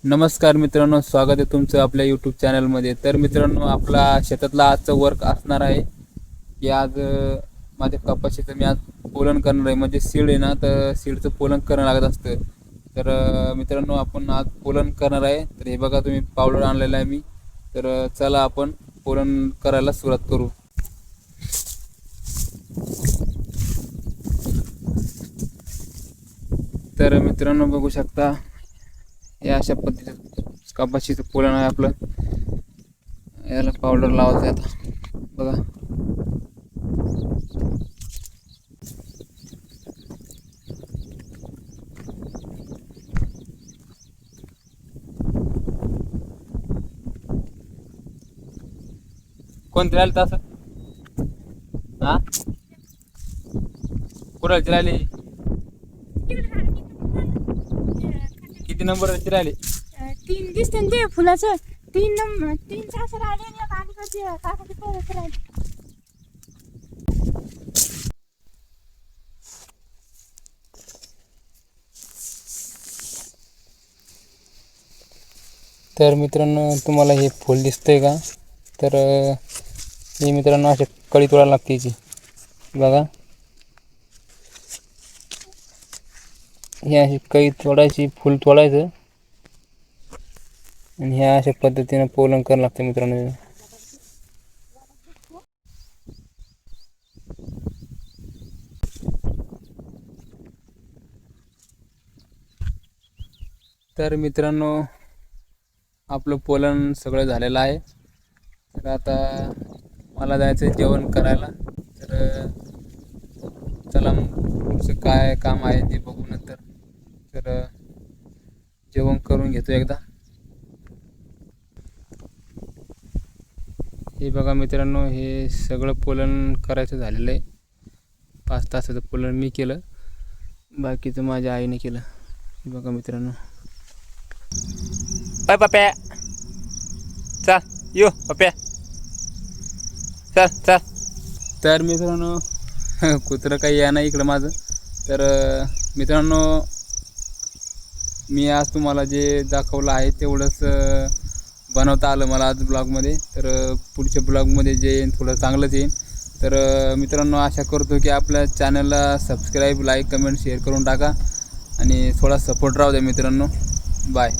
नमस्कार मित्रांनो, स्वागत आहे तुमचं आपल्या यूट्यूब चॅनलमध्ये। तर मित्रांनो, आपला शेतातला आजचं वर्क असणार आहे की आज माझ्या कपाशीचं मी आज पोलन करणार आहे। म्हणजे सीड आहे ना, तर सीडचं पोलन करणं लागत असतं। तर मित्रांनो, आपण आज पोलन करणार आहे। तर हे बघा, तुम्ही पावडर आणलेला आहे मी। तर चला आपण पोलन करायला सुरुवात करू। तर मित्रांनो, बघू शकता या अशा पद्धतीचं कपाशीचं पोलन आहे आपलं। याला पावडर लावायचं आहे आता, बघा। कोणते राहिले तास? हा, कुणाचे राहिले? किती नंबरचे राहिले? 3 दिसते ते फुलाचं। 3 नंबर 3 सासर आले आणि एक अलीकडचे काकाचे परत राहिले। तर मित्रांनो, तुम्हाला हे फुल दिसतंय का? तर हे मित्रांनो असे कळी तोडायला लागते याची, बघा। हे अशी कळी तोडायची, फुल तोडायचं आणि ह्या अशा पद्धतीने पोलन करावं लागतं मित्रांनो। तर मित्रांनो, आपलं पोलन सगळं झालेलं आहे। तर आता मला जायचं जेवण करायला। तर चला, पुढचं काय काम आहे ते बघू नंतर। तर जेवण करून घेतो एकदा। हे बघा मित्रांनो, हे सगळं पोलन करायचं झालेलं आहे। 5 तासाचं पोलन मी केलं, बाकीचं माझ्या आईने केलं। हे बघा मित्रांनो। अय पप्या, चल यो पप्या, चल चल। तर मित्रांनो, कुत्रं काही या नाही इकडं माझं। तर मित्रांनो, मी आज तुम्हाला जे दाखवलं आहे तेवढंच बनवता आलं मला आज ब्लॉगमध्ये। तर पुढच्या ब्लॉगमध्ये जे येईन थोडं चांगलंच येईन। तर मित्रांनो, आशा करतो की आपल्या चॅनलला सबस्क्राईब, लाईक, कमेंट, शेअर करून टाका आणि थोडा सपोर्ट राहू द्या मित्रांनो। बाय।